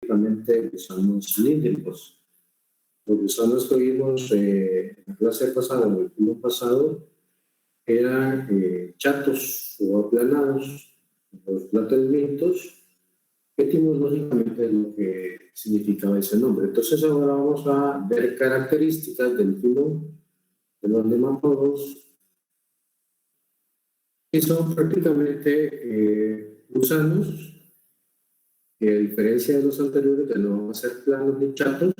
lógicamente gusanos cilíndricos. Los gusanos que vimos en la clase pasada, en el curso pasado, eran chatos o aplanados. Los platelmintos, etimológicamente es lo que significaba ese nombre. Entonces ahora vamos a ver características del filo de los nematodos, que son prácticamente gusanos, que a diferencia de los anteriores, que no van a ser planos ni chatos,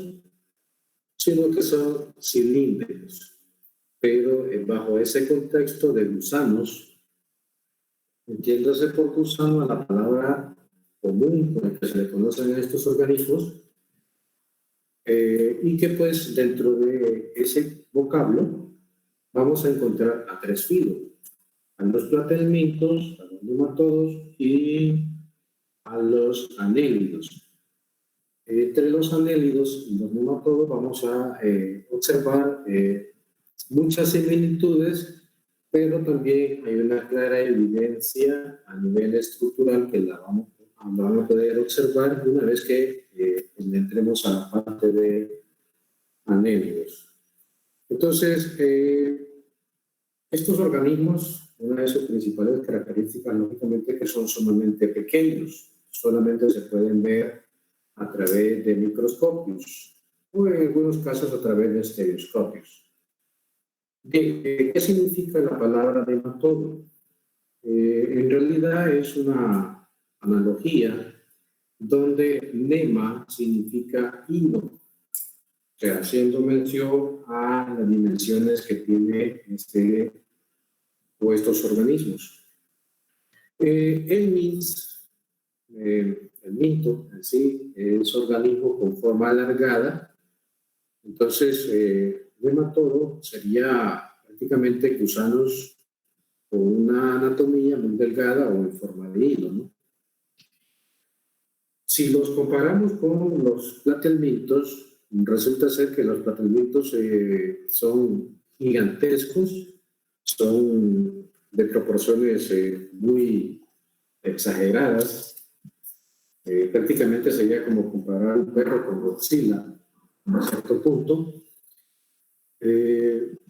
sino que son cilíndricos. Pero bajo ese contexto de gusanos, entiéndase por gusano a la palabra común con la que se le conocen a estos organismos, y que pues dentro de ese vocablo vamos a encontrar a tres filos: a los platelmintos, a los nematodos y a los anélidos. Entre los anélidos y los nematodos vamos a observar muchas similitudes, pero también hay una clara evidencia a nivel estructural que la vamos a poder observar una vez que entremos a la parte de anélidos. Entonces, estos organismos, una de sus principales características, lógicamente, que son sumamente pequeños, solamente se pueden ver a través de microscopios o en algunos casos a través de estereoscopios. ¿Qué significa la palabra nematodo? En realidad es una analogía donde nema significa hilo, o sea, haciendo mención a las dimensiones que tiene estos organismos. El minto en sí es organismo con forma alargada. Entonces, nematodo sería prácticamente gusanos con una anatomía muy delgada o en forma de hilo, ¿no? Si los comparamos con los platelmintos, resulta ser que los platelmintos son gigantescos, son de proporciones muy exageradas. Prácticamente sería como comparar un perro con Godzilla, a cierto punto.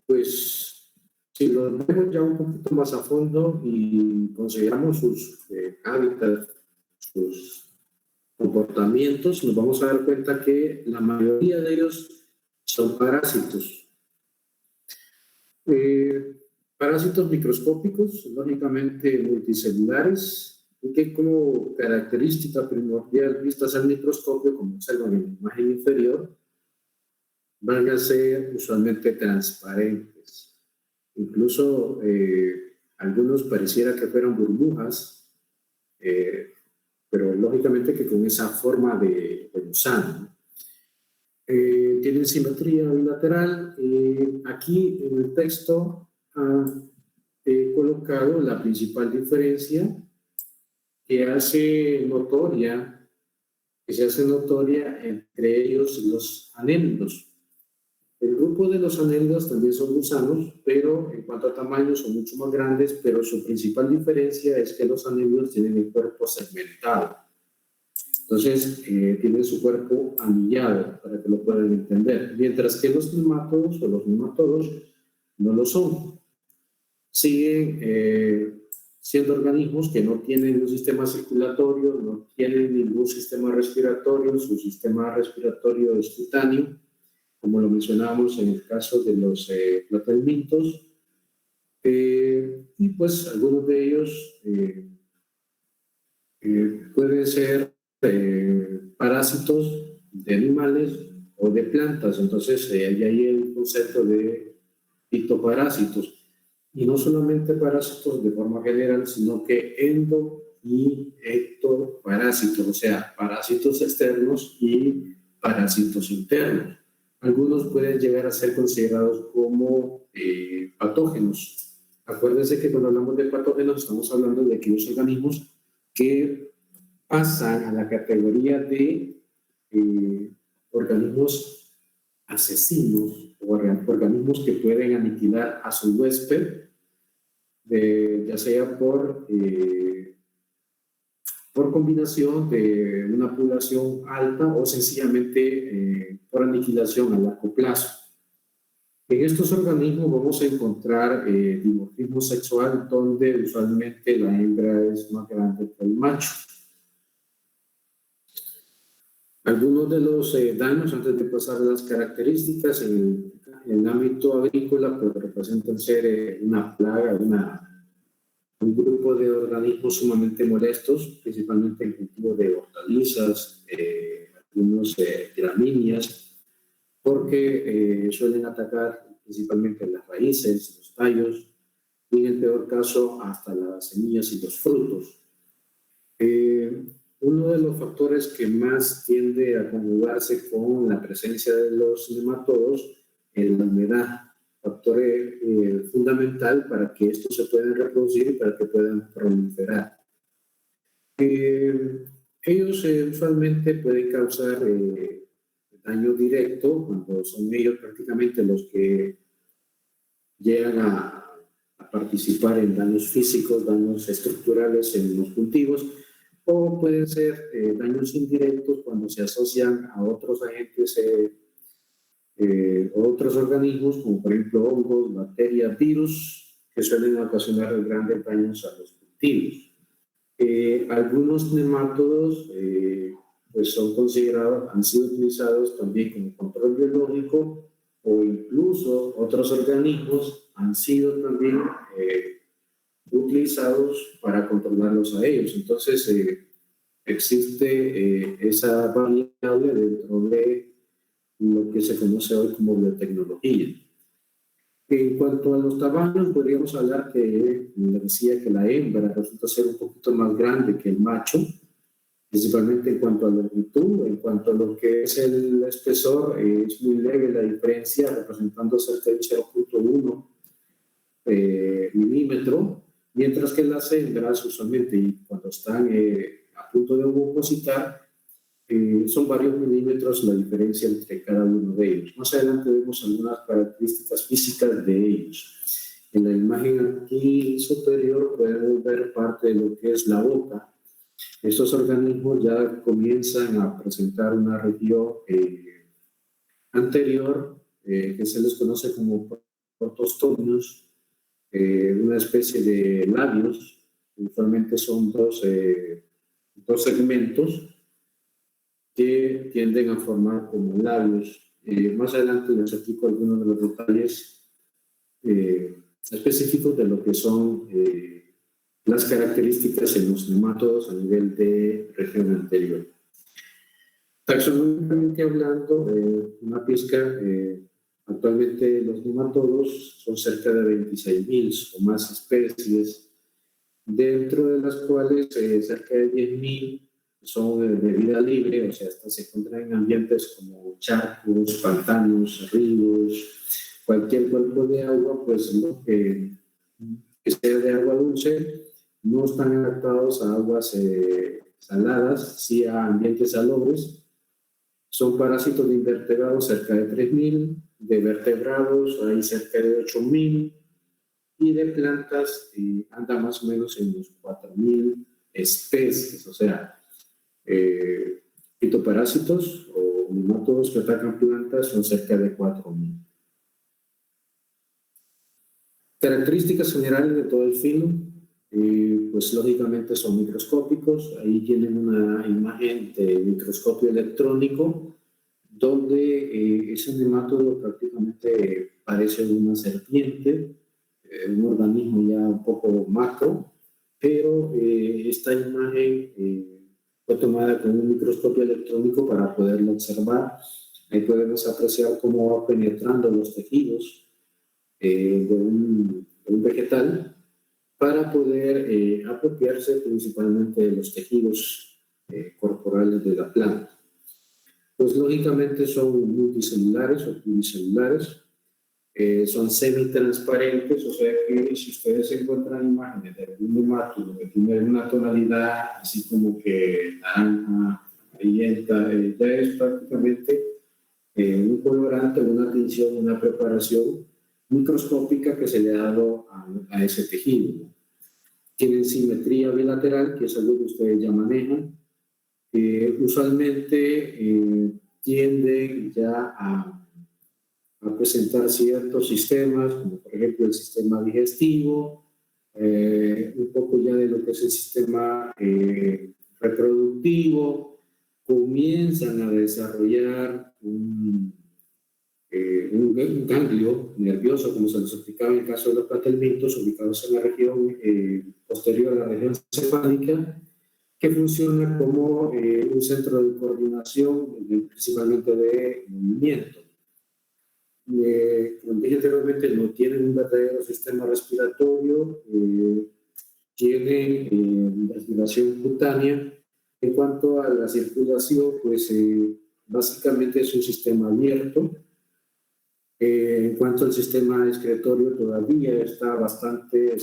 Pues si lo vemos ya un poquito más a fondo y consideramos sus hábitats, sus comportamientos, nos vamos a dar cuenta que la mayoría de ellos son parásitos. Parásitos microscópicos, lógicamente multicelulares, y que como característica primordial vistas al microscopio, como observan en la imagen inferior, van a ser usualmente transparentes. Incluso algunos pareciera que fueran burbujas, pero lógicamente que con esa forma de gusano. Tienen simetría bilateral. Aquí en el texto he colocado la principal diferencia que se hace notoria entre ellos los anélidos. El grupo de los anélidos también son gusanos, pero en cuanto a tamaño son mucho más grandes, pero su principal diferencia es que los anélidos tienen el cuerpo segmentado. Entonces, tienen su cuerpo anillado, para que lo puedan entender, mientras que los nematodos o los nematodos no lo son. Siguen siendo organismos que no tienen un sistema circulatorio, no tienen ningún sistema respiratorio, su sistema respiratorio es cutáneo, como lo mencionábamos en el caso de los platelmintos, y pues algunos de ellos pueden ser parásitos de animales o de plantas. Entonces hay ahí el concepto de fitoparásitos, y no solamente parásitos de forma general, sino que endo y ectoparásitos, o sea, parásitos externos y parásitos internos. Algunos pueden llegar a ser considerados como patógenos. Acuérdense que cuando hablamos de patógenos estamos hablando de aquellos organismos que pasan a la categoría de organismos asesinos o organismos que pueden aniquilar a su huésped, ya sea por por combinación de una población alta o sencillamente por aniquilación a largo plazo. En estos organismos vamos a encontrar dimorfismo sexual donde usualmente la hembra es más grande que el macho. Algunos de los daños, antes de pasar a las características, en el ámbito agrícola, pues representan ser una plaga, un grupo de organismos sumamente molestos, principalmente en cultivo de hortalizas, algunos gramíneas, porque suelen atacar principalmente las raíces, los tallos, y en el peor caso hasta las semillas y los frutos. Uno de los factores que más tiende a conjugarse con la presencia de los nematodos es la humedad, factor fundamental para que estos se puedan reproducir y para que puedan proliferar. Ellos usualmente pueden causar daño directo cuando son ellos prácticamente los que llegan a participar en daños físicos, daños estructurales en los cultivos, o pueden ser daños indirectos cuando se asocian a otros agentes o otros organismos, como por ejemplo hongos, bacterias, virus, que suelen ocasionar grandes daños a los cultivos. Algunos nemátodos pues son considerados, han sido utilizados también como control biológico, o incluso otros organismos han sido también utilizados para controlarlos a ellos. Entonces, existe esa variable dentro de lo que se conoce hoy como biotecnología. En cuanto a los tamaños, podríamos hablar que, como decía, que la hembra resulta ser un poquito más grande que el macho, principalmente en cuanto a la longitud. En cuanto a lo que es el espesor, es muy leve la diferencia, representando cerca de 0.1 milímetro, mientras que las hembras usualmente cuando están a punto de ovopositar son varios milímetros la diferencia entre cada uno de ellos. Más adelante vemos algunas características físicas de ellos. En la imagen aquí superior podemos ver parte de lo que es la boca. Estos organismos ya comienzan a presentar una región anterior que se les conoce como protostomios, una especie de labios. Usualmente son dos segmentos que tienden a formar como labios. Más adelante les explico algunos de los detalles específicos de lo que son las características en los nemátodos a nivel de región anterior. Taxonómicamente hablando, una pizca, actualmente los nematodos son cerca de 26.000 o más especies, dentro de las cuales cerca de 10.000 son de vida libre, o sea, se encuentran en ambientes como charcos, pantanos, ríos, cualquier cuerpo de agua, pues lo que sea de agua dulce, no están adaptados a aguas saladas, sí a ambientes salobres. Son parásitos de invertebrados cerca de 3.000, de vertebrados hay cerca de 8.000, y de plantas anda más o menos en los 4.000 especies, o sea, fitoparásitos o nemátodos que atacan plantas son cerca de 4.000. Características generales de todo el filo, pues lógicamente son microscópicos. Ahí tienen una imagen de microscopio electrónico donde ese nemátodo prácticamente parece una serpiente, un organismo ya un poco macro, pero esta imagen fue tomada con un microscopio electrónico para poderlo observar. Ahí podemos apreciar cómo va penetrando los tejidos de un vegetal para poder apropiarse principalmente de los tejidos corporales de la planta. Pues lógicamente son multicelulares o pluricelulares, son semitransparentes, o sea que si ustedes encuentran imágenes de un nemátodo que tiene una tonalidad así como que naranja, amarillenta, ya es prácticamente un colorante, una tinción, una preparación microscópica que se le ha dado a ese tejido. tienen simetría bilateral, que es algo que ustedes ya manejan. Usualmente tienden ya a presentar ciertos sistemas, como por ejemplo el sistema digestivo, un poco ya de lo que es el sistema reproductivo, comienzan a desarrollar un ganglio nervioso, como se nos explicaba en el caso de los platelmintos, ubicados en la región posterior a la región cefálica, que funciona como un centro de coordinación, principalmente de movimiento. Como dije anteriormente, no tienen un verdadero sistema respiratorio, tienen respiración cutánea. En cuanto a la circulación, pues básicamente es un sistema abierto. En cuanto al sistema excretorio, todavía está bastante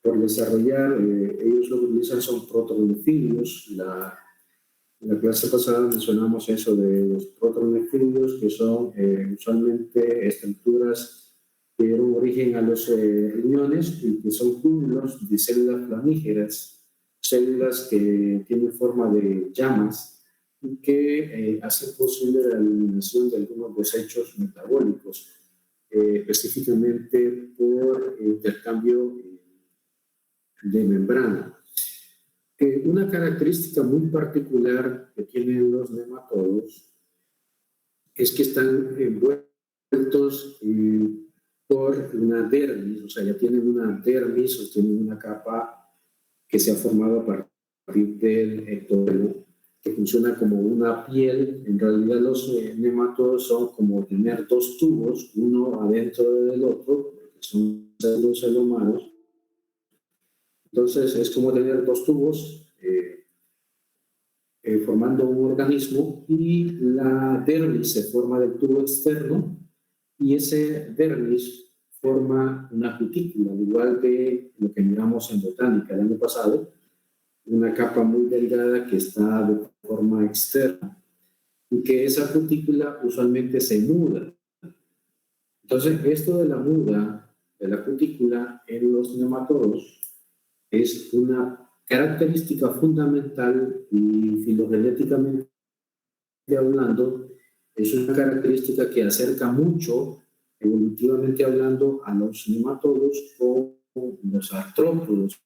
por desarrollar. Ellos lo que utilizan son protonefilios. En la clase pasada mencionamos eso de los protonefilios, que son usualmente estructuras que dieron origen a los riñones y que son cúmulos de células flamígeras, células que tienen forma de llamas y que hacen posible la eliminación de algunos desechos metabólicos, específicamente por intercambio de membrana. Una característica muy particular que tienen los nematodos es que están envueltos por una dermis, o sea, ya tienen una dermis o tienen una capa que se ha formado a partir del ectodemo, que funciona como una piel. En realidad los nematodos son como tener dos tubos, uno adentro del otro, que son los celomanos. Entonces es como tener dos tubos formando un organismo, y la dermis se forma del tubo externo y ese dermis forma una cutícula, al igual que lo que miramos en botánica el año pasado, una capa muy delgada que está de forma externa y que esa cutícula usualmente se muda. Entonces, esto de la muda de la cutícula en los nematodos es una característica fundamental y filogenéticamente hablando, es una característica que acerca mucho, evolutivamente hablando, a los nematodos o los artrópodos.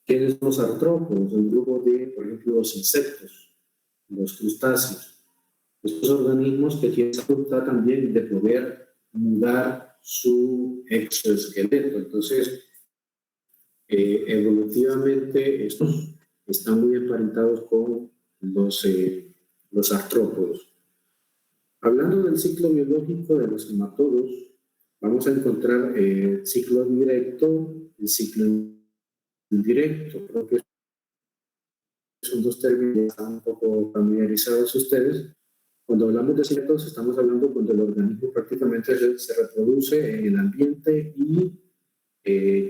¿Quiénes son los artrópodos? Un grupo de, por ejemplo, los insectos, los crustáceos. Estos organismos que tienen la facultad también de poder mudar su exoesqueleto. Entonces, evolutivamente estos están muy emparentados con los artrópodos. Hablando del ciclo biológico de los nematodos, vamos a encontrar el ciclo directo y el ciclo indirecto. Creo que son dos términos que están un poco familiarizados ustedes. Cuando hablamos de ciclos, estamos hablando cuando el organismo prácticamente se reproduce en el ambiente y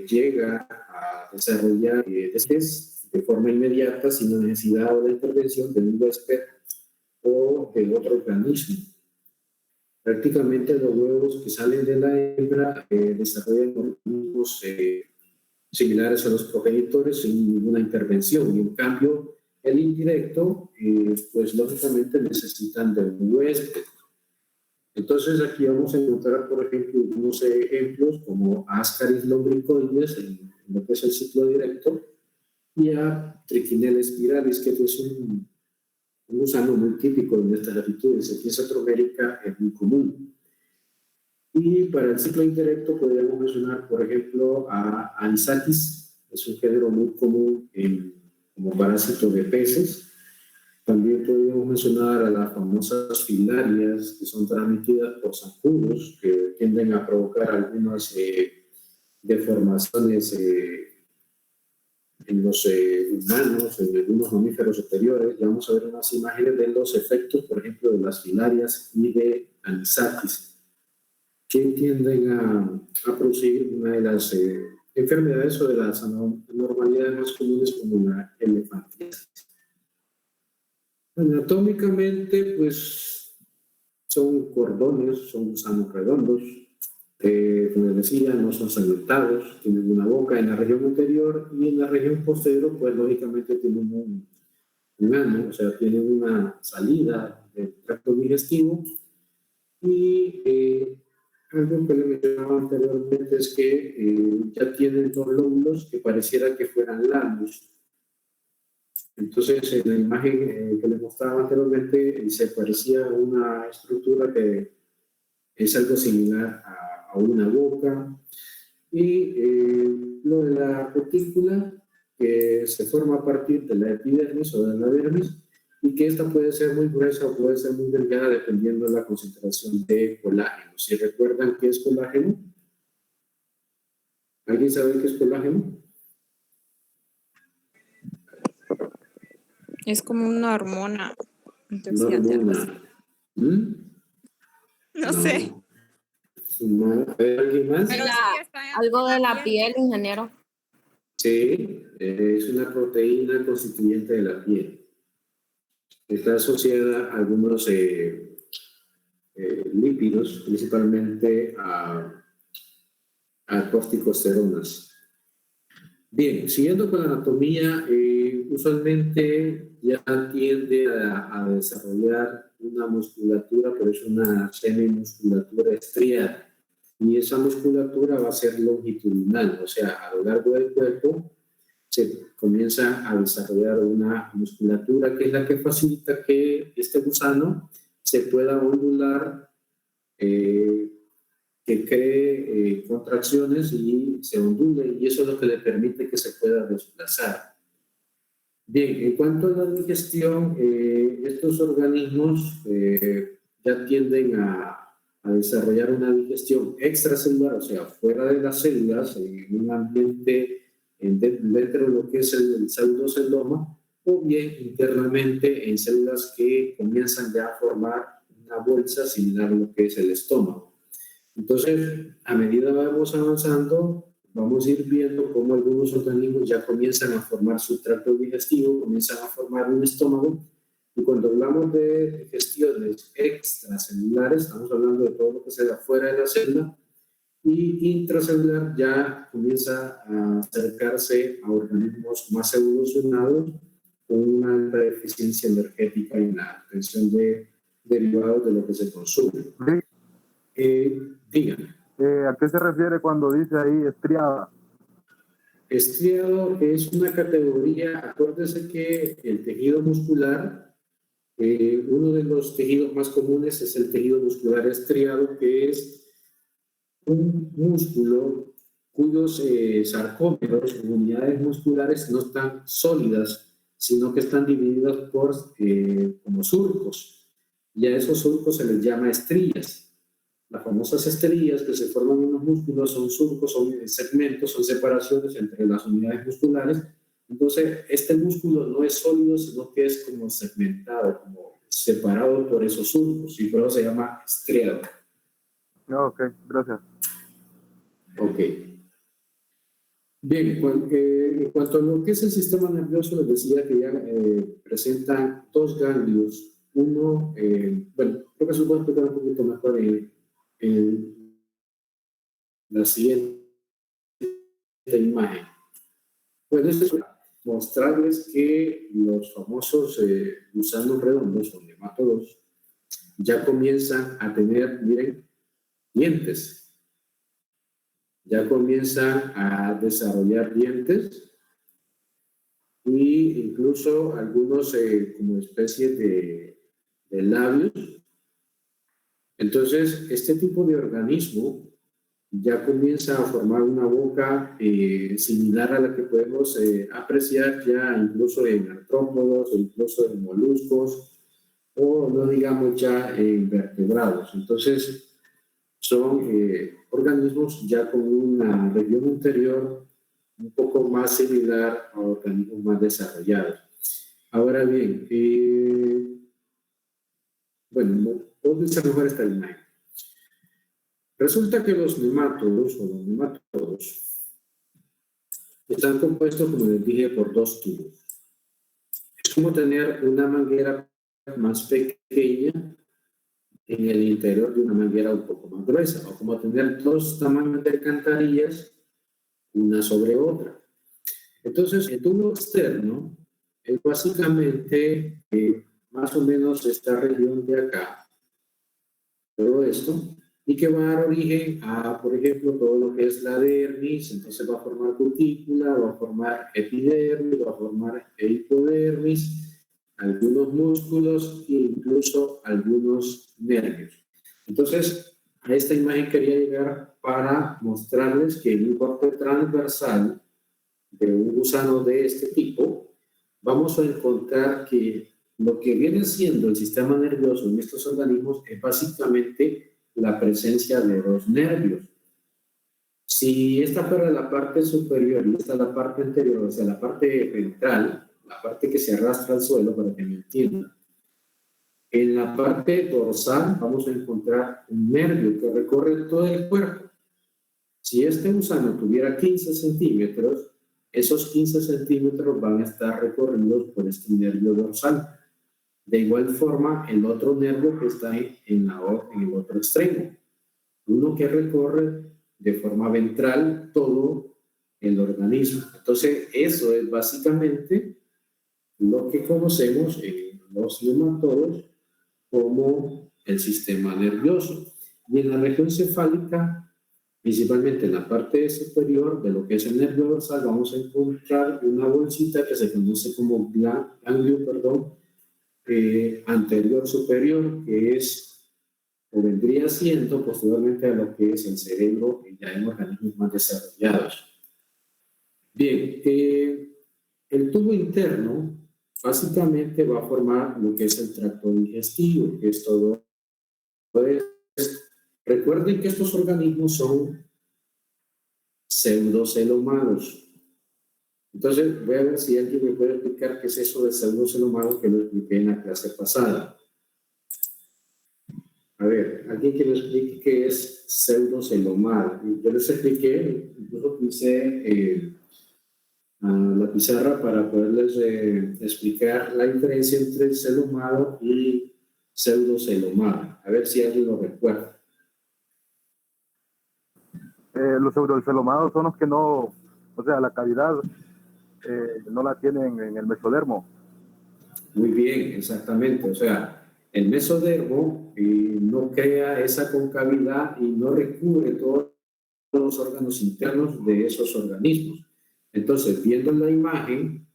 llega a desarrollar especies de forma inmediata, sin necesidad de la intervención de un huésped o de otro organismo. Prácticamente los huevos que salen de la hembra desarrollan organismos similares a los progenitores sin ninguna intervención. Y en cambio, el indirecto, pues lógicamente necesitan de un huésped. Entonces aquí vamos a encontrar, por ejemplo, unos ejemplos como Ascaris lumbricoides en lo que es el ciclo directo, y a Trichinella spiralis, que es un gusano muy típico en estas latitudes. Aquí en Centroamérica es muy común. Y para el ciclo indirecto podríamos mencionar, por ejemplo, a Anisakis, es un género muy común como parásito de peces. También podríamos mencionar a las famosas filarias, que son transmitidas por zancudos, que tienden a provocar algunas deformaciones en los humanos, en algunos mamíferos superiores. Ya vamos a ver unas imágenes de los efectos, por ejemplo, de las filarias y de Anisakis, que tienden a producir una de las enfermedades o de las anormalidades más comunes, como la elefantiasis. Anatómicamente, pues son cordones, son gusanos redondos, Como les decía, no son segmentados, tienen una boca en la región anterior y en la región posterior, pues lógicamente tienen un ano, o sea, tienen una salida del tracto digestivo y algo que le mencionaba anteriormente es que ya tienen dos lóbulos que pareciera que fueran lanos. Entonces, en la imagen que les mostraba anteriormente, se parecía a una estructura que es algo similar a una boca. Y lo de la cutícula, que se forma a partir de la epidermis o de la dermis, y que esta puede ser muy gruesa o puede ser muy delgada dependiendo de la concentración de colágeno. Si recuerdan qué es colágeno, ¿alguien sabe qué es colágeno? Es como una hormona. Una hormona. ¿Mm? No sé. No. ¿Alguien más? Pero Algo de la piel, ingeniero. Sí, es una proteína constituyente de la piel. Está asociada a algunos lípidos, principalmente a corticosteronas. Bien, siguiendo con la anatomía, usualmente ya tiende a desarrollar una musculatura, pero es una semimusculatura estriada. Y esa musculatura va a ser longitudinal, o sea, a lo largo del cuerpo se comienza a desarrollar una musculatura que es la que facilita que este gusano se pueda ondular, que cree contracciones y se ondule, y eso es lo que le permite que se pueda desplazar. Bien, en cuanto a la digestión, estos organismos ya tienden a desarrollar una digestión extracelular, o sea, fuera de las células, en un ambiente dentro de lo que es el pseudoceloma, o bien internamente en células que comienzan ya a formar una bolsa similar a lo que es el estómago. Entonces, a medida que vamos avanzando, vamos a ir viendo cómo algunos organismos ya comienzan a formar su tracto digestivo, comienzan a formar un estómago. Y cuando hablamos de digestiones extracelulares, estamos hablando de todo lo que se da fuera de la célula. Y intracelular ya comienza a acercarse a organismos más evolucionados con una alta eficiencia energética en la obtención de derivados de lo que se consume. Dígame. ¿A qué se refiere cuando dice ahí estriada? Estriado es una categoría, acuérdese que el tejido muscular, uno de los tejidos más comunes es el tejido muscular estriado, que es un músculo cuyos sarcómeros, unidades musculares, no están sólidas, sino que están divididos por como surcos. Y a esos surcos se les llama estrías. Las famosas estrías que se forman en los músculos son surcos, son segmentos, son separaciones entre las unidades musculares. Entonces, este músculo no es sólido, sino que es como segmentado, como separado por esos surcos, y por eso se llama estriado. Ok, gracias. Ok. Bien, en cuanto a lo que es el sistema nervioso, les decía que ya presentan dos ganglios. Uno, bueno, creo que se puede explicar un poquito mejor en la siguiente imagen. Bueno, esto es para mostrarles que los famosos gusanos redondos o nemátodos ya comienzan a tener, miren, dientes. Ya comienzan a desarrollar dientes y incluso algunos como especies de labios. Entonces, este tipo de organismo ya comienza a formar una boca similar a la que podemos apreciar ya incluso en artrópodos o incluso en moluscos, o no digamos ya en vertebrados. Entonces, son organismos ya con una región interior un poco más similar a organismos más desarrollados. Ahora bien, bueno, ¿dónde está mejor esta imagen? Resulta que los nemátodos o los nematodos están compuestos, como les dije, por dos tubos. Es como tener una manguera más pequeña en el interior de una manguera un poco más gruesa, o como tener dos tamaños de alcantarillas una sobre otra. Entonces, el tubo externo es básicamente más o menos esta región de acá, todo esto, y que va a dar origen a, por ejemplo, todo lo que es la dermis. Entonces va a formar cutícula, va a formar epidermis, va a formar hipodermis, algunos músculos e incluso algunos nervios. Entonces, a esta imagen quería llegar para mostrarles que en un corte transversal de un gusano de este tipo, vamos a encontrar que lo que viene siendo el sistema nervioso en estos organismos es básicamente la presencia de dos nervios. Si esta fuera la parte superior y esta la parte anterior, o sea, la parte ventral, la parte que se arrastra al suelo, para que me entiendan, en la parte dorsal vamos a encontrar un nervio que recorre todo el cuerpo. Si este gusano tuviera 15 centímetros, esos 15 centímetros van a estar recorridos por este nervio dorsal. De igual forma, el otro nervio que está en el otro extremo. Uno que recorre de forma ventral todo el organismo. Entonces, eso es básicamente lo que conocemos en los nematodos como el sistema nervioso. Y en la región cefálica, principalmente en la parte superior de lo que es el nervio dorsal, vamos a encontrar una bolsita que se conoce como ganglio, anterior superior, que es o vendría siendo posteriormente a lo que es el cerebro ya en organismos más desarrollados. Bien, el tubo interno básicamente va a formar lo que es el tracto digestivo, que es todo. Recuerden que estos organismos son pseudocelomados. Entonces, voy a ver si alguien me puede explicar qué es eso de pseudocelomado, que lo expliqué en la clase pasada. A ver, alguien que me explique qué es pseudocelomado. Yo les expliqué, incluso puse la pizarra para poderles explicar la diferencia entre celomado y pseudocelomado. A ver si alguien lo recuerda. Los pseudocelomados son los que no, o sea, la cavidad no la tienen en el mesodermo. Muy bien, exactamente. O sea, el mesodermo no crea esa concavidad y no recubre todos los órganos internos de esos organismos. Entonces, viendo la imagen,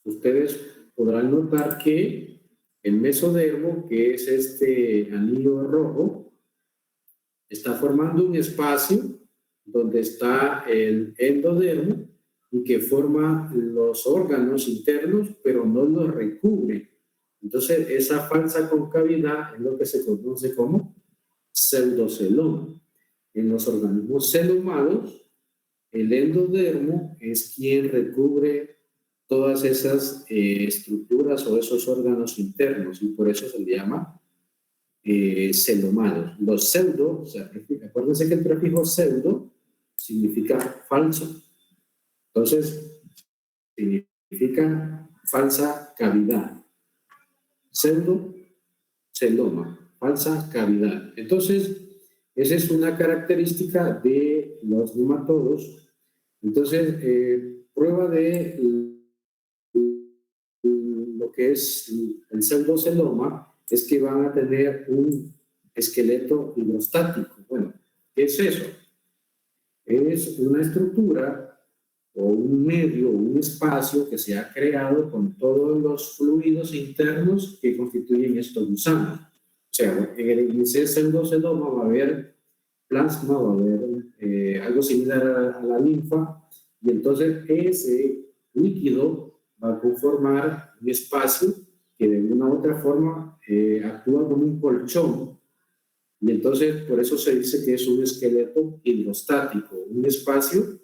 ustedes podrán notar que el mesodermo, que es este anillo rojo, está formando un espacio donde está el endodermo y que forma los órganos internos, pero no los recubre. Entonces, esa falsa concavidad es lo que se conoce como pseudoceloma. En los organismos celomados, el endodermo es quien recubre todas esas estructuras o esos órganos internos, y por eso se le llama celomados. Los pseudo, o sea, acuérdense que el prefijo pseudo significa falso. Entonces, significa falsa cavidad. Pseudo, celoma, falsa cavidad. Entonces, esa es una característica de los nematodos. Entonces, prueba de lo que es el pseudoceloma es que van a tener un esqueleto hidrostático. Bueno, ¿qué es eso? Es una estructura o un medio, un espacio que se ha creado con todos los fluidos internos que constituyen estos gusanos. O sea, en el pseudoceloma va a haber plasma, va a haber algo similar a la linfa, y entonces ese líquido va a conformar un espacio que de una u otra forma actúa como un colchón. Y entonces por eso se dice que es un esqueleto hidrostático, un espacio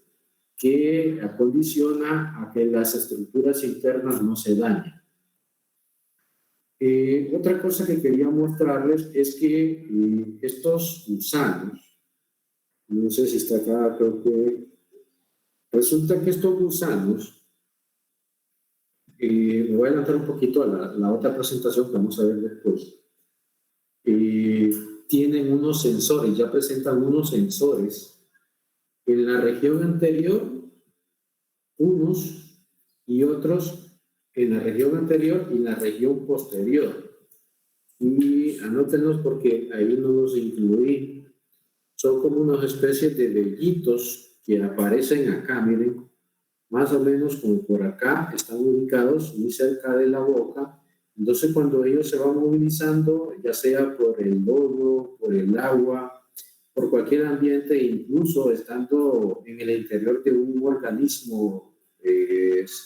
que acondiciona a que las estructuras internas no se dañen. Otra cosa que quería mostrarles es que estos gusanos, no sé si está acá, creo que resulta que estos gusanos, me voy a adelantar un poquito a la otra presentación que vamos a ver después. tienen unos sensores, ya presentan unos sensores en la región anterior, unos y otros en la región anterior y en la región posterior. Y anótenlos porque ahí no los incluí. Son como unas especies de vellitos que aparecen acá, miren, más o menos como por acá, están ubicados muy cerca de la boca. Entonces, cuando ellos se van movilizando, ya sea por el lodo, por el agua, por cualquier ambiente, incluso estando en el interior de un organismo,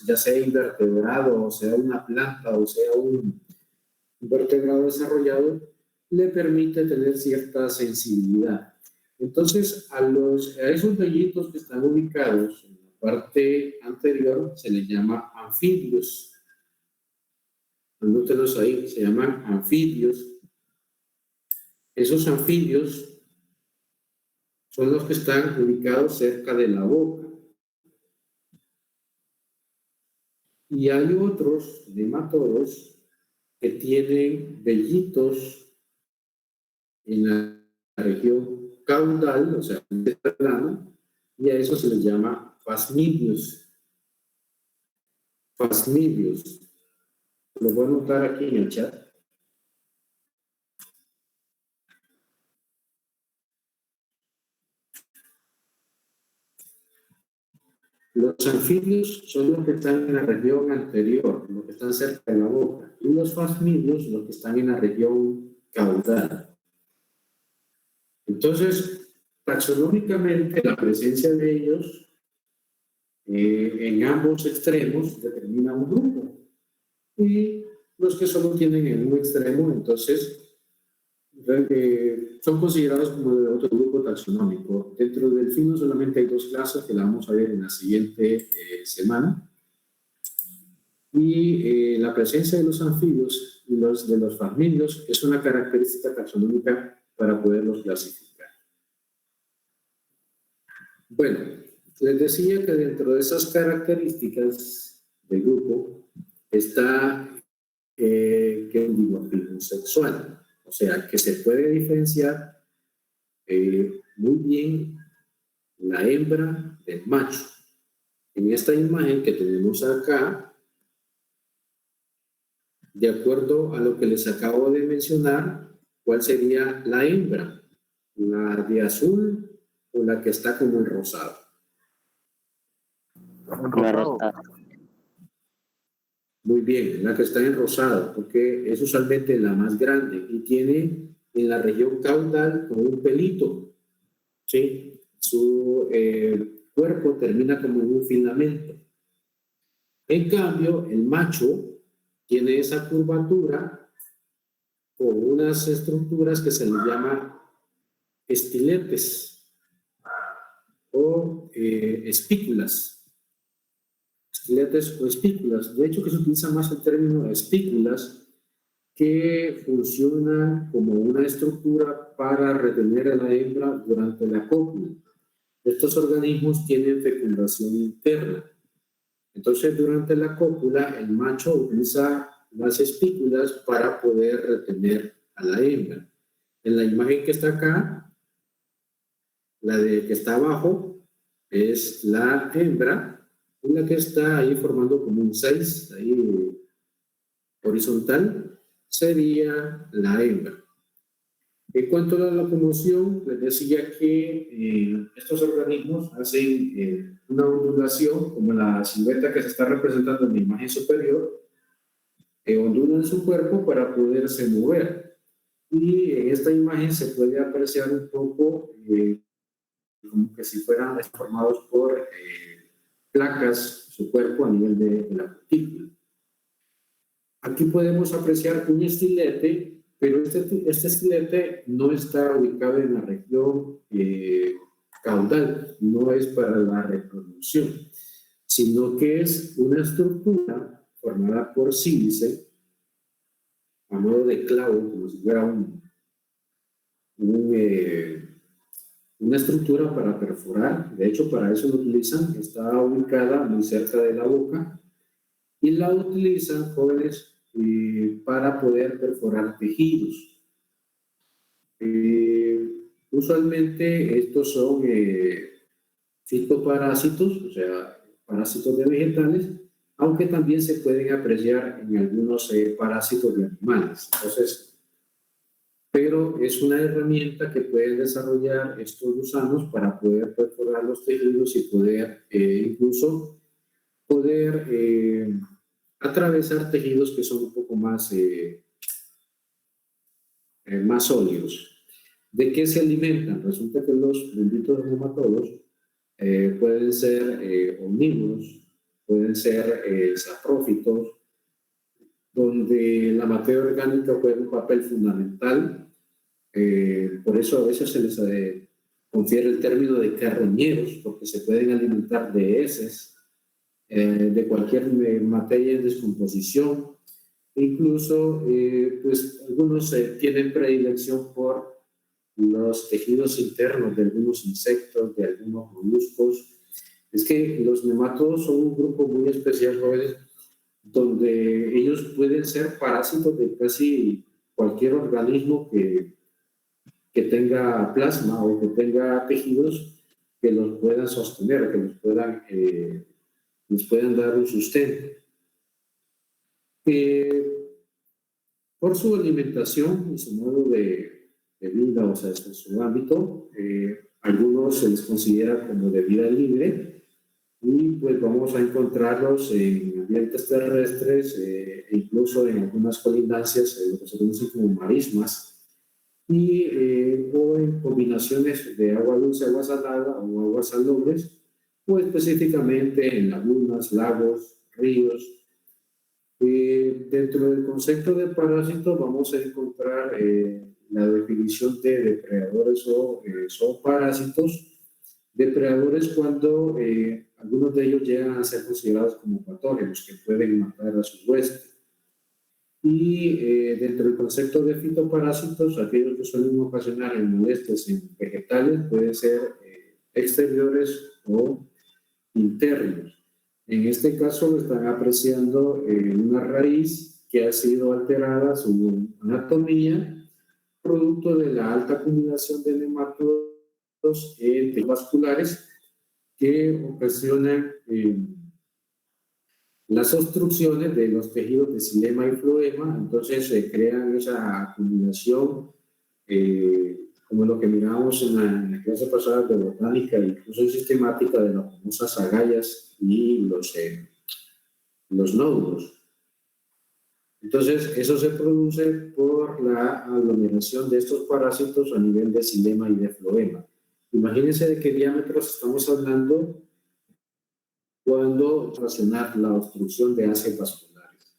ya sea invertebrado, o sea una planta, o sea un vertebrado desarrollado, le permite tener cierta sensibilidad. Entonces, a esos vellitos que están ubicados en la parte anterior se les llama anfibios. Anótenlos ahí, se llaman anfibios. Esos anfibios son los que están ubicados cerca de la boca. Y hay otros nematodos que tienen vellitos en la región caudal, o sea, plana, y a eso se les llama plasmidios. Plasmidios. Lo voy a anotar aquí en el chat. Los anfibios son los que están en la región anterior, los que están cerca de la boca, y los plasmidios los que están en la región caudal. Entonces, taxonómicamente, la presencia de ellos en ambos extremos determina un grupo. Y los que solo tienen en un extremo, entonces, son considerados como de otro grupo taxonómico. Dentro del filo solamente hay dos clases que la vamos a ver en la siguiente semana. Y la presencia de los anfibios y de los plasmidios es una característica taxonómica para poderlos clasificar. Bueno, les decía que dentro de esas características del grupo está que es un dimorfismo sexual. O sea, que se puede diferenciar muy bien la hembra del macho. En esta imagen que tenemos acá, de acuerdo a lo que les acabo de mencionar, ¿cuál sería la hembra? ¿La de azul o la que está como en rosado? Rosado. Muy bien, la que está en rosado, porque es usualmente la más grande y tiene en la región caudal como un pelito, ¿sí? Su cuerpo termina como en un filamento. En cambio, el macho tiene esa curvatura con unas estructuras que se le llama estiletes o espículas. Estiletes o espículas. De hecho, que se utiliza más el término espículas, que funciona como una estructura para retener a la hembra durante la cópula. Estos organismos tienen fecundación interna. Entonces, durante la cópula, el macho utiliza las espículas para poder retener a la hembra. En la imagen que está acá, la de que está abajo, es la hembra, y la que está ahí formando como un 6, ahí horizontal, sería la hembra. En cuanto a la locomoción, les decía que estos organismos hacen una ondulación, como la silueta que se está representando en la imagen superior, ondulan su cuerpo para poderse mover. Y en esta imagen se puede apreciar un poco como que si fueran formados por placas su cuerpo a nivel de la cutícula. Aquí podemos apreciar un estilete, pero este estilete no está ubicado en la región caudal, no es para la reproducción, sino que es una estructura formada por sílice, a modo de clavo, como si fuera una estructura para perforar. De hecho, para eso lo utilizan, está ubicada muy cerca de la boca, y la utilizan jóvenes para poder perforar tejidos. Usualmente estos son fitoparásitos, o sea, parásitos de vegetales, aunque también se pueden apreciar en algunos parásitos de animales. Entonces, pero es una herramienta que pueden desarrollar estos gusanos para poder perforar los tejidos y poder incluso poder atravesar tejidos que son un poco más, más sólidos. ¿De qué se alimentan? Resulta que los benditos nematodos pueden ser omnívoros, pueden ser saprófitos, donde la materia orgánica juega un papel fundamental. Por eso a veces se les confiere el término de carroñeros, porque se pueden alimentar de heces, de cualquier materia en descomposición. Incluso, pues algunos tienen predilección por los tejidos internos de algunos insectos, de algunos moluscos. Es que los nematodos son un grupo muy especial, jóvenes, donde ellos pueden ser parásitos de casi cualquier organismo que tenga plasma o que tenga tejidos que los puedan sostener, que les puedan dar un sustento. Por su alimentación y su modo de vida, o sea, en su ámbito, algunos se les considera como de vida libre y pues vamos a encontrarlos en ambientes terrestres e incluso en algunas colindancias, lo que se conoce como marismas, o en combinaciones de agua dulce, agua salada o aguas salobres, o específicamente en lagunas, lagos, ríos. Dentro del concepto de parásito vamos a encontrar la definición de depredadores o zooparásitos. Depredadores cuando algunos de ellos llegan a ser considerados como patógenos que pueden matar a su huésped. Y dentro del concepto de fitoparásitos, aquellos que suelen ocasionar molestias en vegetales pueden ser exteriores o internos. En este caso lo están apreciando una raíz que ha sido alterada su anatomía, producto de la alta acumulación de nematodos en vasculares que ocasionan las obstrucciones de los tejidos de xilema y floema. Entonces se crean esa acumulación, como lo que mirábamos en la clase pasada de botánica, incluso sistemática, de las famosas agallas y los nódulos. Entonces, eso se produce por la aglomeración de estos parásitos a nivel de xilema y de floema. Imagínense de qué diámetros estamos hablando cuando relacionar la obstrucción de haces vasculares.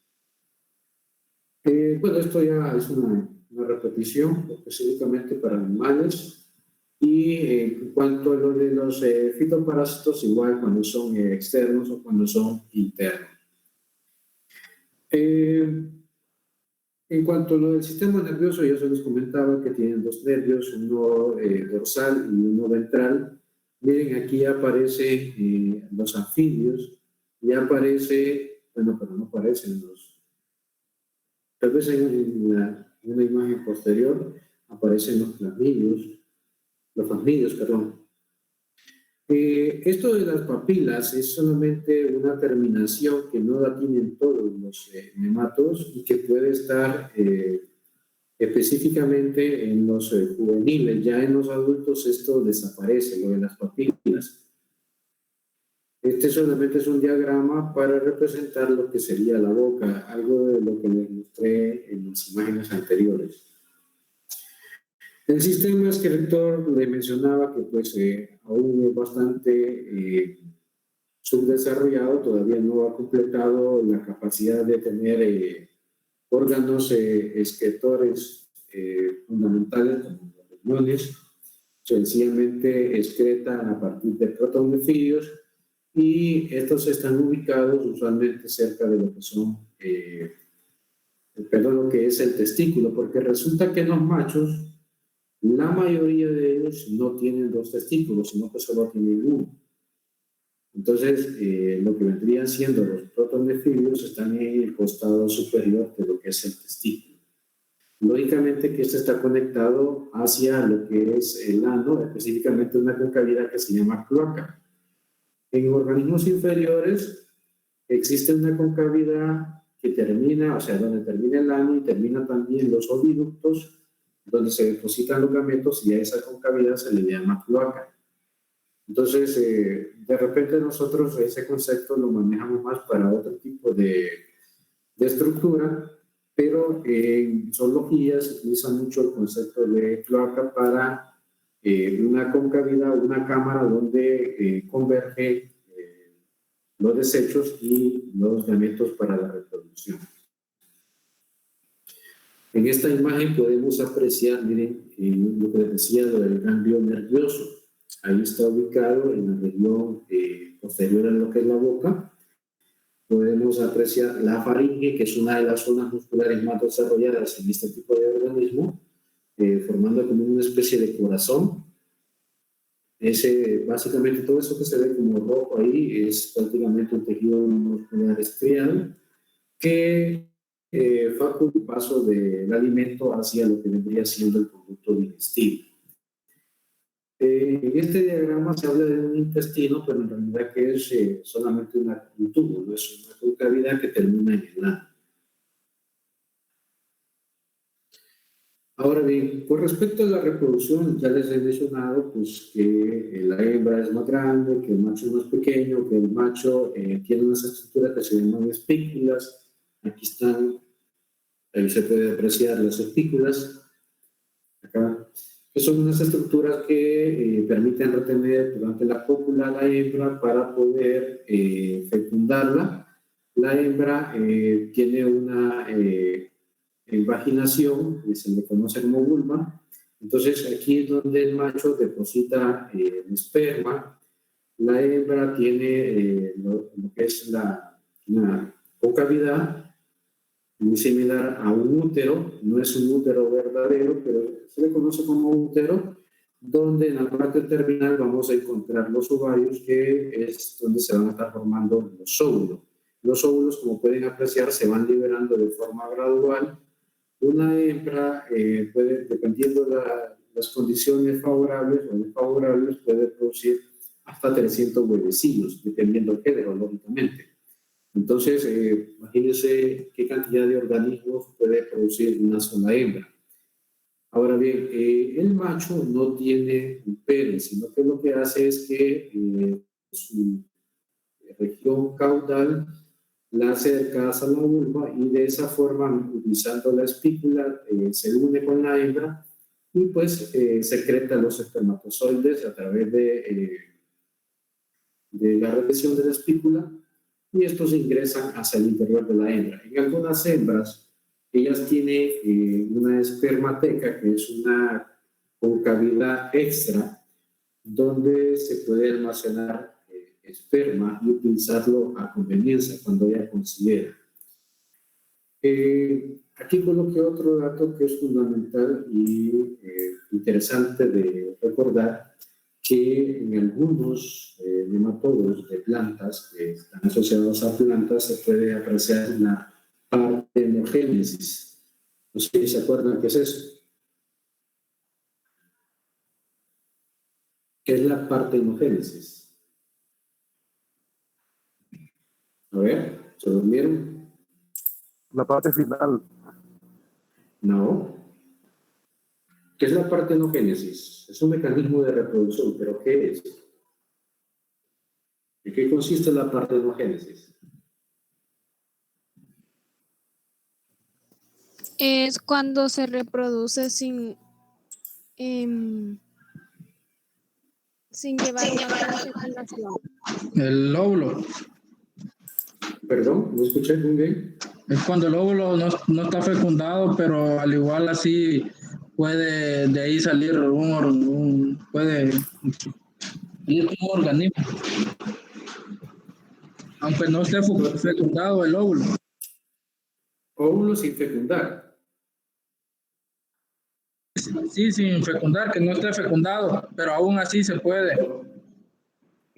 Bueno, esto ya es una repetición específicamente para animales. Y en cuanto a lo de los fitoparásitos, igual cuando son externos o cuando son internos. En cuanto a lo del sistema nervioso, yo se les comentaba que tienen dos nervios, uno dorsal y uno ventral. Miren, aquí aparecen los anfibios y aparece, bueno, pero no aparecen tal vez en una imagen posterior aparecen los flamídeos, perdón. Esto de las papilas es solamente una terminación que no la tienen todos los nematodos y que puede estar específicamente en los juveniles. Ya en los adultos esto desaparece, lo de las papilas. Este solamente es un diagrama para representar lo que sería la boca, algo de lo que les mostré en las imágenes anteriores. El sistema excretor le mencionaba que pues aún es bastante subdesarrollado, todavía no ha completado la capacidad de tener órganos excretores fundamentales como los riñones. Sencillamente excretan a partir de protonefrios y estos están ubicados usualmente cerca de lo que son, lo que es el testículo, porque resulta que los machos, la mayoría de ellos no tienen dos testículos, sino que solo tienen uno. Entonces, lo que vendrían siendo los protonefrios están en el costado superior de lo que es el testículo. Lógicamente que este está conectado hacia lo que es el ano, específicamente una concavidad que se llama cloaca. En organismos inferiores existe una concavidad que termina, o sea, donde termina el ano y termina también los oviductos, donde se depositan los gametos, y a esa concavidad se le llama cloaca. Entonces, de repente nosotros ese concepto lo manejamos más para otro tipo de estructura, pero en zoología se utiliza mucho el concepto de cloaca para una concavidad, una cámara donde converge los desechos y los gametos para la reproducción. En esta imagen podemos apreciar, miren, lo que les decía del ganglio nervioso. Ahí está ubicado en la región posterior a lo que es la boca. Podemos apreciar la faringe, que es una de las zonas musculares más desarrolladas en este tipo de organismo, formando como una especie de corazón. Básicamente todo eso que se ve como rojo ahí es prácticamente un tejido muscular estriado que faculta el paso del alimento hacia lo que vendría siendo el conducto digestivo. En este diagrama se habla de un intestino, pero en realidad que es solamente un tubo, no es una concavidad que termina en el ano. Ahora bien, con respecto a la reproducción, ya les he mencionado pues, que la hembra es más grande, que el macho es más pequeño, que el macho tiene unas estructuras que se llaman espículas. Aquí están, ahí se puede apreciar las espículas. Acá, que son unas estructuras que permiten retener durante la cópula a la hembra para poder fecundarla. La hembra tiene una invaginación, que se le conoce como vulva. Entonces aquí es donde el macho deposita el esperma. La hembra tiene lo que es una concavidad muy similar a un útero, no es un útero verdadero, pero se le conoce como útero, donde en la parte terminal vamos a encontrar los ovarios, que es donde se van a estar formando los óvulos. Los óvulos, como pueden apreciar, se van liberando de forma gradual. Una hembra puede, dependiendo de las condiciones favorables o desfavorables, puede producir hasta 300 huevecillos, dependiendo del género, lógicamente. Entonces, imagínense qué cantidad de organismos puede producir una sola hembra. Ahora bien, el macho no tiene un pene, sino que lo que hace es que su región caudal la acerca a la vulva y de esa forma, utilizando la espícula, se une con la hembra y pues secreta los espermatozoides a través de la retención de la espícula, y estos ingresan hacia el interior de la hembra. En algunas hembras, ellas tienen una espermateca, que es una concavidad extra, donde se puede almacenar esperma y utilizarlo a conveniencia cuando ella considera. Aquí coloqué otro dato que es fundamental y interesante de recordar, que en algunos nematodos de plantas que están asociados a plantas se puede apreciar la partenogénesis. No sé si se acuerdan qué es eso. ¿Qué es la partenogénesis? A ver, ¿se durmieron? La parte final. No. ¿Qué es la partenogénesis? Es un mecanismo de reproducción, pero ¿qué es? ¿En qué consiste la partenogénesis? Es cuando se reproduce sin llevar una fecundación. El óvulo. Perdón, no escuché muy bien. Es cuando el óvulo no está fecundado, pero al igual así puede de ahí salir puede salir un organismo. Aunque no esté fecundado el óvulo. Óvulo sin fecundar. Sí, sin fecundar, que no esté fecundado, pero aún así se puede.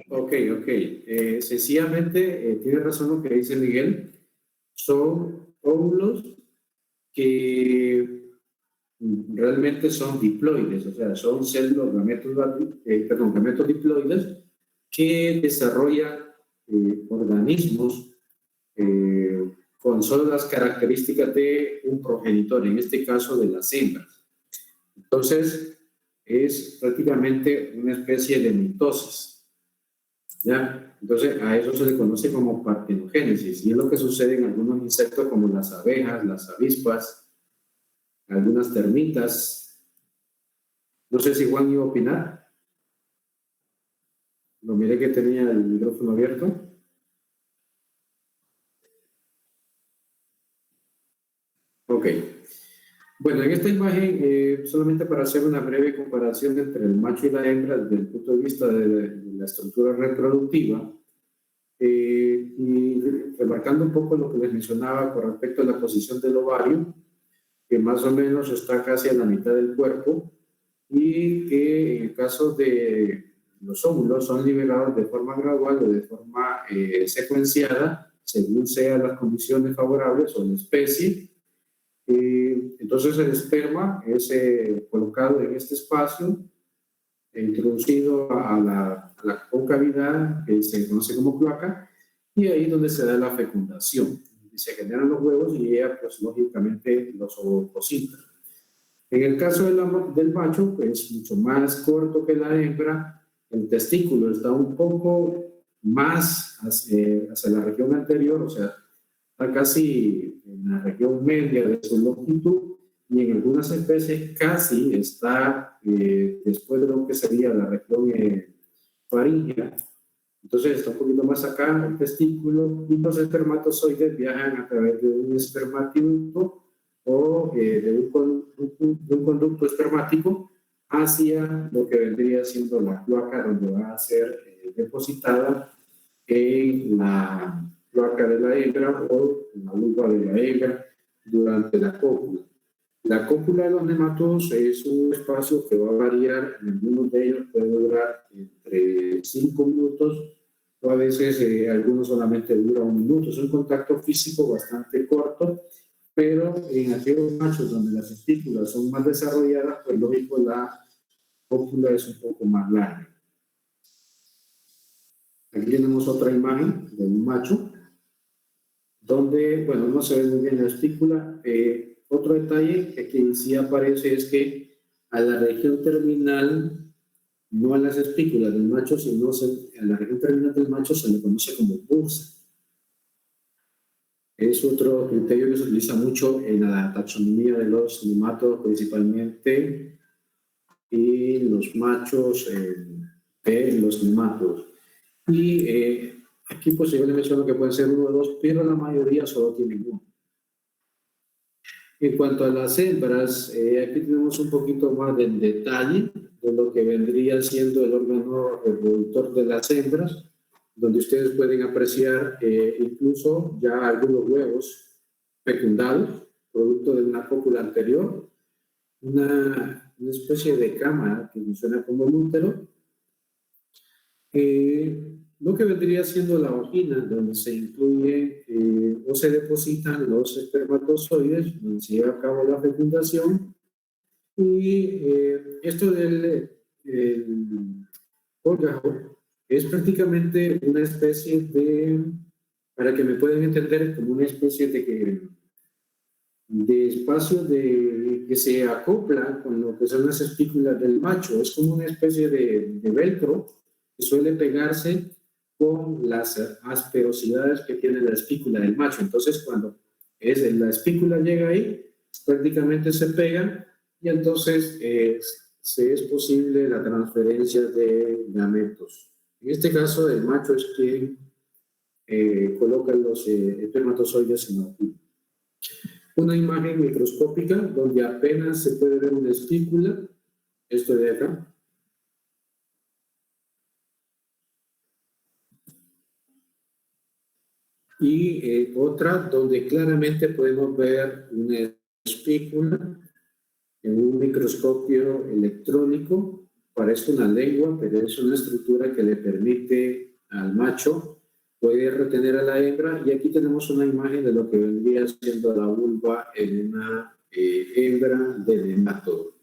Ok. Sencillamente, tiene razón lo que dice Miguel. Son óvulos que realmente son diploides, o sea, son células, gametos diploides que desarrollan organismos con solo las características de un progenitor, en este caso de las hembras. Entonces, es prácticamente una especie de mitosis, ¿ya? Entonces, a eso se le conoce como partenogénesis, y es lo que sucede en algunos insectos como las abejas, las avispas, algunas termitas. No sé si Juan iba a opinar. No, miré que tenía el micrófono abierto. Ok. Bueno, en esta imagen, solamente para hacer una breve comparación entre el macho y la hembra desde el punto de vista de la estructura reproductiva, y remarcando un poco lo que les mencionaba con respecto a la posición del ovario, que más o menos está casi a la mitad del cuerpo, y que en el caso de los óvulos son liberados de forma gradual o de forma secuenciada, según sean las condiciones favorables o la especie. Entonces el esperma es colocado en este espacio, introducido a la concavidad, que se conoce como cloaca, y ahí es donde se da la fecundación. Se generan los huevos y ella, pues lógicamente, los ovoposita. En el caso del macho, pues es mucho más corto que la hembra. El testículo está un poco más hacia la región anterior, o sea, está casi en la región media de su longitud, y en algunas especies casi está después de lo que sería la región faríngea. Entonces está un poquito más acá el testículo, y los espermatozoides viajan a través de un espermatoducto o de un conducto espermático hacia lo que vendría siendo la cloaca, donde va a ser depositada en la cloaca de la hembra o en la vulva de la hembra durante la cópula. La cópula de los nematodos es un espacio que va a variar, en algunos de ellos puede durar entre 5 minutos o a veces algunos solamente dura 1 minuto. Es un contacto físico bastante corto, pero en aquellos machos donde las testículas son más desarrolladas, pues lógico la cópula es un poco más larga. Aquí tenemos otra imagen de un macho, donde, bueno, no se ve muy bien la testícula. Otro detalle que aquí sí aparece es que a la región terminal, no a las espículas del macho, sino a la región terminal del macho se le conoce como bursa. Es otro criterio que se utiliza mucho en la taxonomía de los nemátodos principalmente, y los machos de los nemátodos. Y aquí pues yo le menciono que pueden ser 1 o 2, pero la mayoría solo tienen 1. En cuanto a las hembras, aquí tenemos un poquito más de detalle de lo que vendría siendo el órgano reproductor de las hembras, donde ustedes pueden apreciar incluso ya algunos huevos fecundados, producto de una cópula anterior, una especie de cámara que funciona como el útero, lo que vendría siendo la vagina, donde se incluye o se depositan los espermatozoides, donde se lleva a cabo la fecundación. Y esto del órgano es prácticamente una especie de, para que me puedan entender, como una especie de espacio que se acopla con lo que son las espículas del macho. Es como una especie de velcro que suele pegarse con las asperosidades que tiene la espícula del macho. Entonces, cuando la espícula llega ahí, prácticamente se pegan, y entonces es posible la transferencia de gametos. En este caso, el macho es quien coloca los espermatozoides en la ovula. Una imagen microscópica donde apenas se puede ver una espícula, esto de acá. Y otra donde claramente podemos ver una espícula en un microscopio electrónico. Parece una lengua, pero es una estructura que le permite al macho poder retener a la hembra. Y aquí tenemos una imagen de lo que vendría siendo la vulva en una hembra del hemato.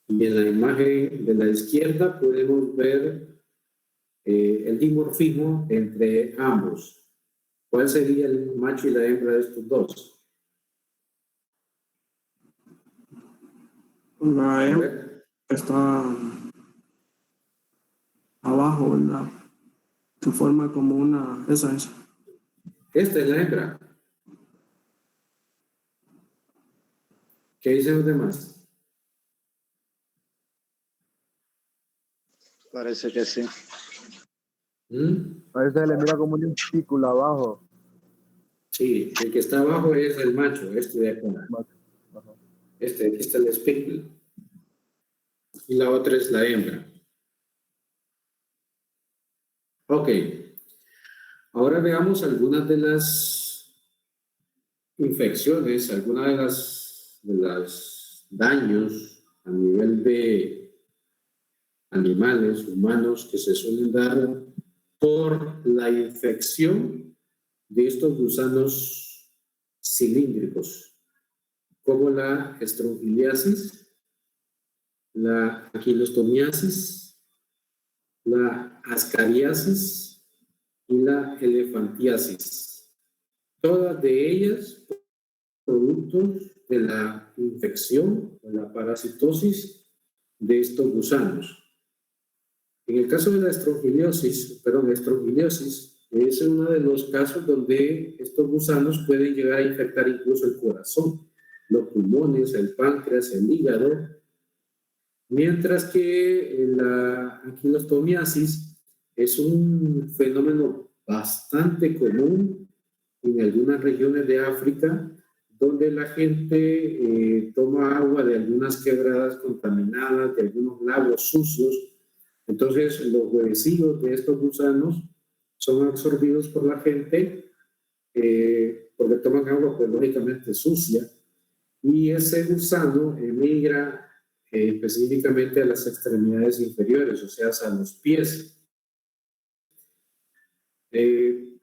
Y en la imagen de la izquierda podemos ver el dimorfismo entre ambos. ¿Cuál sería el macho y la hembra de estos dos? La A hembra ver. está abajo, ¿verdad? Se forma como una... Esa es. Esta es la hembra. ¿Qué dicen los demás? Parece que sí. A veces se le mira como un testículo abajo. Sí, el que está abajo es el macho, este de acá. Ajá. Aquí está el espículo. Y la otra es la hembra. Ok. Ahora veamos algunas de las infecciones, algunas de las daños a nivel de animales, humanos, que se suelen dar por la infección de estos gusanos cilíndricos, como la estrongiliasis, la anquilostomiasis, la ascariasis y la elefantiasis. Todas de ellas productos de la infección, de la parasitosis de estos gusanos. En el caso de la estrongiliosis es uno de los casos donde estos gusanos pueden llegar a infectar incluso el corazón, los pulmones, el páncreas, el hígado, mientras que la anquilostomiasis es un fenómeno bastante común en algunas regiones de África, donde la gente toma agua de algunas quebradas contaminadas, de algunos lagos sucios. Entonces, los huevecillos de estos gusanos son absorbidos por la gente porque toman agua, pues, lógicamente sucia, y ese gusano emigra específicamente a las extremidades inferiores, o sea, a los pies.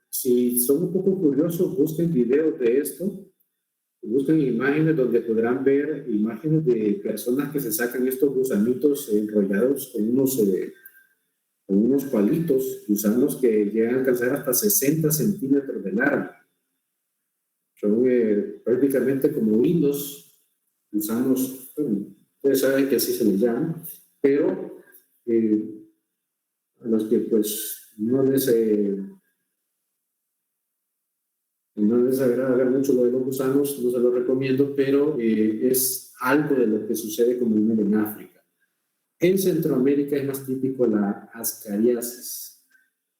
Si son un poco curiosos, busquen videos de esto, busquen imágenes donde podrán ver imágenes de personas que se sacan estos gusanitos enrollados con unos palitos, gusanos que llegan a alcanzar hasta 60 centímetros de largo. Son prácticamente como hilos, gusanos, bueno, ustedes saben que así se les llama, pero a los que pues no les agrada ver mucho lo de los gusanos, no se lo recomiendo, pero es algo de lo que sucede comúnmente en África. En Centroamérica es más típico la ascariasis,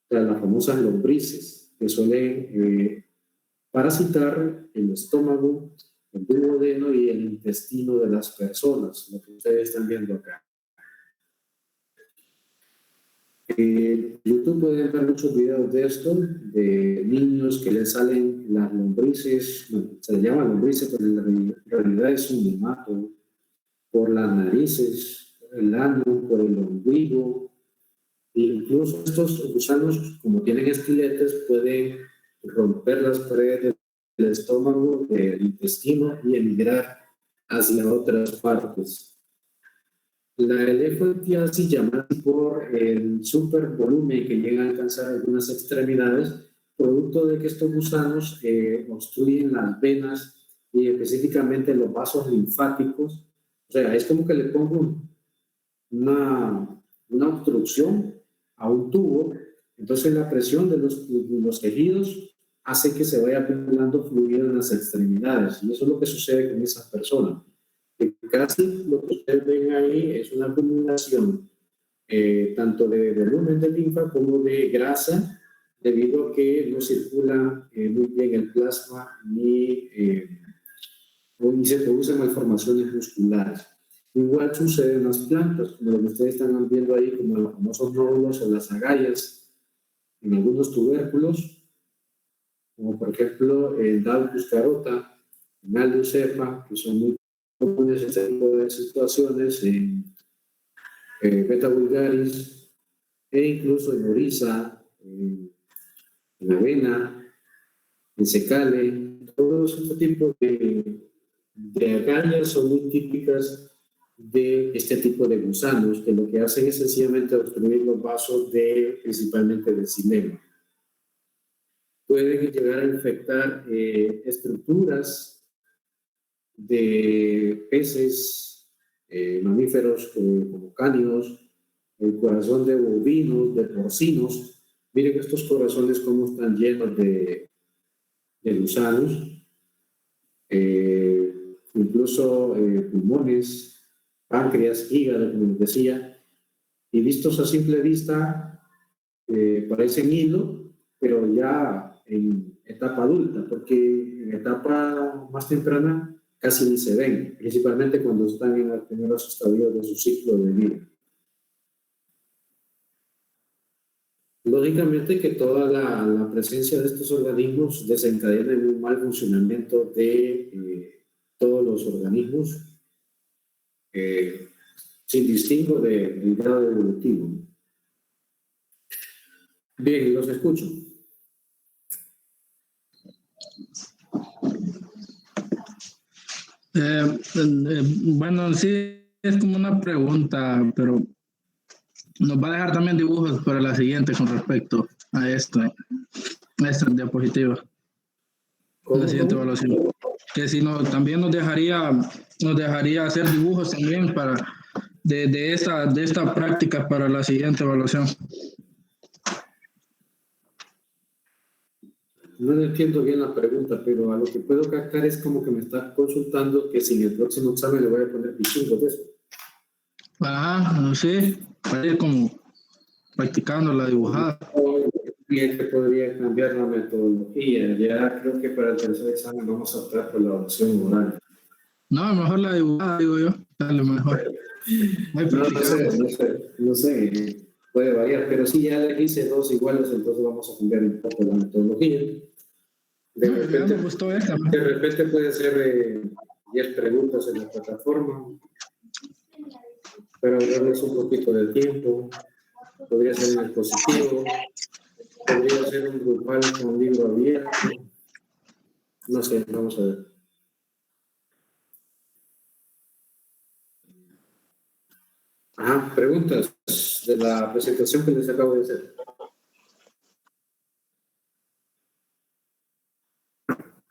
o sea, las famosas lombrices, que suelen parasitar el estómago, el duodeno y el intestino de las personas, lo que ustedes están viendo acá. En YouTube pueden ver muchos videos de esto, de niños que les salen las lombrices, bueno, se les llama lombrices, pero en realidad es un nemato, por las narices, por el ano, por el ombligo. E incluso estos gusanos, como tienen esqueletes, pueden romper las paredes del estómago, del intestino y emigrar hacia otras partes. La elefantiasis, llamada por el supervolumen que llega a alcanzar algunas extremidades, producto de que estos gusanos obstruyen las venas y específicamente los vasos linfáticos. O sea, es como que le pongo una obstrucción a un tubo, entonces la presión de los tejidos hace que se vaya acumulando fluido en las extremidades, y eso es lo que sucede con esas personas. Casi lo que ustedes ven ahí es una acumulación tanto de volumen de linfa como de grasa, debido a que no circula muy bien el plasma ni se producen malformaciones musculares. Igual sucede en las plantas, como lo que ustedes están viendo ahí, como los famosos nódulos o las agallas en algunos tubérculos, como por ejemplo el Daucus carota, el Aldus cepa, que son muy comunes en este tipo de situaciones, en Beta vulgaris, e incluso en oriza, en avena, en secale. todos este tipo de agallas son muy típicas de este tipo de gusanos, que lo que hacen es sencillamente obstruir los vasos principalmente del xilema. Pueden llegar a infectar estructuras de peces, mamíferos como cánidos, el corazón de bovinos, de porcinos. Miren estos corazones cómo están llenos de gusanos, incluso pulmones, páncreas, hígado, como les decía, y vistos a simple vista parecen hilo, pero ya en etapa adulta, porque en etapa más temprana casi ni se ven, principalmente cuando están en los primeros estadios de su ciclo de vida. Lógicamente que toda la presencia de estos organismos desencadena un mal funcionamiento de todos los organismos, sin distingo del grado evolutivo. Bien, los escucho. Bueno, sí es como una pregunta, pero nos va a dejar también dibujos para la siguiente con respecto a esta diapositiva. La siguiente evaluación. Que si no, también nos dejaría hacer dibujos también de esta práctica para la siguiente evaluación. No entiendo bien la pregunta, pero a lo que puedo captar es como que me está consultando que si en el próximo examen le voy a poner bichingos de eso. Ajá, sí, para ir como practicando la dibujada. Bien, que podría cambiar la metodología. Ya creo que para el tercer examen vamos a optar por la opción oral. No, mejor la dibujada, digo yo. Dale, mejor. No sé, puede variar, pero sí ya le hice dos iguales, entonces vamos a cambiar un poco la metodología. De repente puede ser 10 preguntas en la plataforma, pero darles un poquito de tiempo. Podría ser en el positivo, podría ser un grupal con libro abierto. No sé, vamos a ver. Ajá, preguntas de la presentación que les acabo de hacer.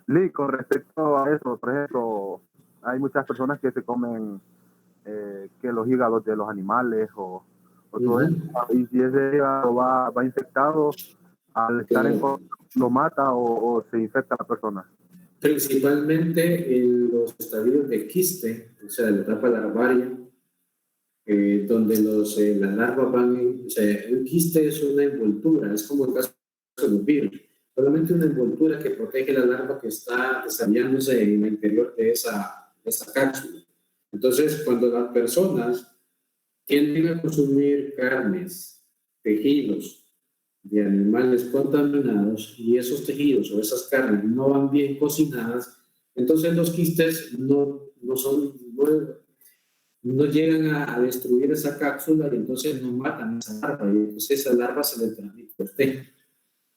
Lee, con respecto a eso, por ejemplo, hay muchas personas que se comen que los hígados de los animales o todo eso, y si ese hígado va infectado, al estar en lo mata o se infecta a la persona. Principalmente en los estadios de quiste, o sea, de la etapa larvaria, donde las larvas van, o sea, un quiste es una envoltura, es como el caso de los virus, solamente una envoltura que protege la larva que está desarrollándose en el interior de esa cápsula. Entonces, cuando las personas tienden a consumir carnes, tejidos de animales contaminados y esos tejidos o esas carnes no van bien cocinadas, entonces los quistes no llegan a destruir esa cápsula y entonces no matan a esa larva y entonces esa larva se le transmite a usted.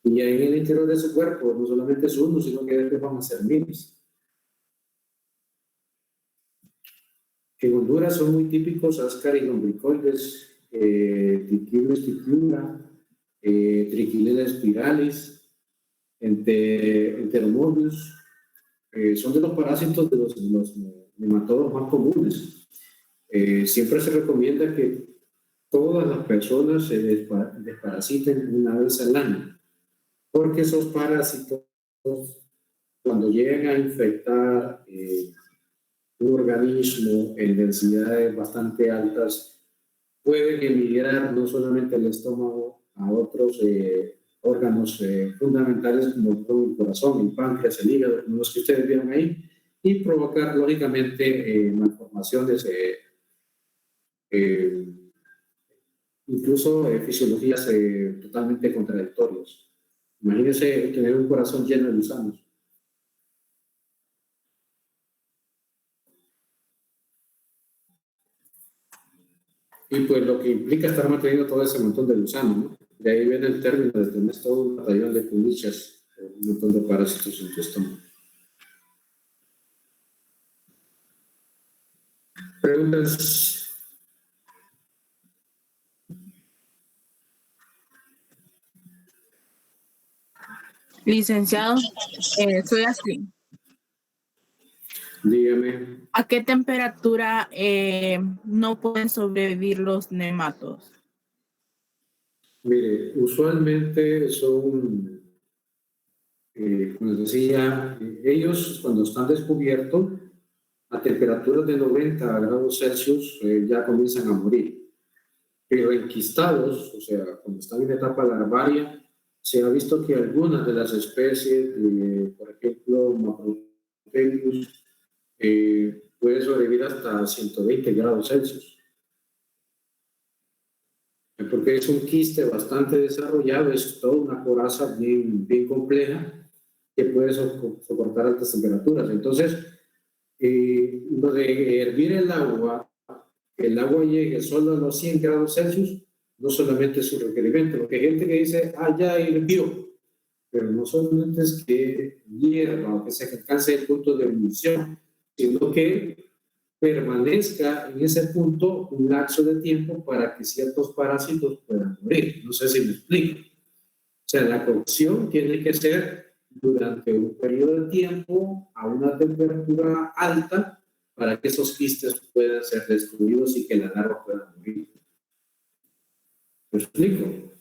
Y en el interior de su cuerpo no solamente es uno, sino que después van a ser miles. En Honduras son muy típicos Ascaris lombricoides, Trichilis trichiura, Trichilia spiralis, Enteromorbius. Son de los parásitos de los nematodos más comunes. Siempre se recomienda que todas las personas se desparasiten una vez al año, porque esos parásitos, cuando llegan a infectar un organismo en densidades bastante altas, pueden emigrar no solamente al estómago a otros órganos fundamentales como el corazón, el páncreas, el hígado, como los que ustedes vieron ahí, y provocar lógicamente malformaciones, incluso fisiologías totalmente contradictorias. Imagínense tener un corazón lleno de gusanos. Y pues lo que implica estar manteniendo todo ese montón de gusanos, ¿no? De ahí viene el término de tener todo un batallón de culichas, un montón de parásitos en tu estómago. Preguntas. Licenciado, soy así. Dígame. ¿A qué temperatura no pueden sobrevivir los nematos? Mire, usualmente son, como les decía, ellos cuando están descubiertos a temperaturas de 90 grados Celsius ya comienzan a morir. Pero enquistados, o sea, cuando están en etapa larvaria, se ha visto que algunas de las especies, por ejemplo, Macropelius, puede sobrevivir hasta 120 grados Celsius. Porque es un quiste bastante desarrollado, es toda una coraza bien, bien compleja que puede soportar altas temperaturas. Entonces, lo de hervir el agua llegue solo a los 100 grados Celsius, no solamente es un requerimiento, porque hay gente que dice, ya hirvió, pero no solamente es que hierva o que se alcance el punto de ebullición, sino que permanezca en ese punto un lapso de tiempo para que ciertos parásitos puedan morir. No sé si me explico. O sea, la cocción tiene que ser durante un periodo de tiempo a una temperatura alta para que esos quistes puedan ser destruidos y que la larva pueda morir. ¿Me explico?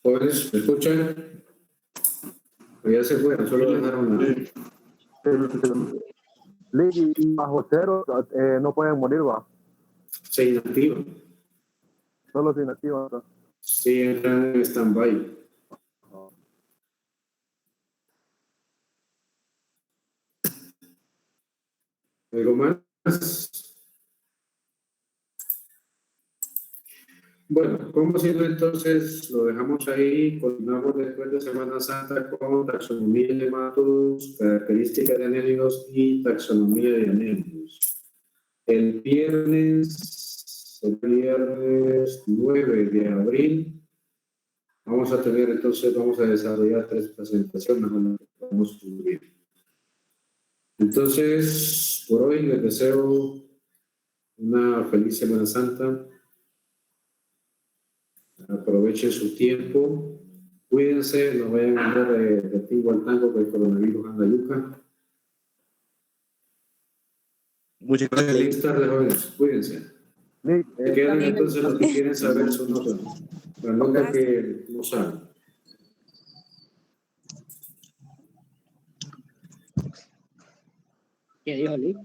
Jóvenes, ¿me escuchan? Pues ya se fueron, solo dejaron una. Y bajo cero no pueden morir, va. Se inactivan. Solo se inactivan. ¿No? Sí, entran en stand-by. ¿Algo más? Bueno, ¿cómo ha sido entonces? Lo dejamos ahí, continuamos después de Semana Santa con taxonomía de nematos, características de anélidos y taxonomía de anélidos. El viernes 9 de abril, vamos a desarrollar 3 presentaciones, vamos a cubrir. Entonces, por hoy les deseo una feliz Semana Santa. Aprovechen su tiempo, cuídense, no vayan a andar de tingo al tango que el coronavirus anda yuca. Muchas gracias, Lick. Feliz tarde, jóvenes, cuídense. Se quedan entonces los que quieren saber su nota, la nota que no saben. ¿Qué dijo Lick?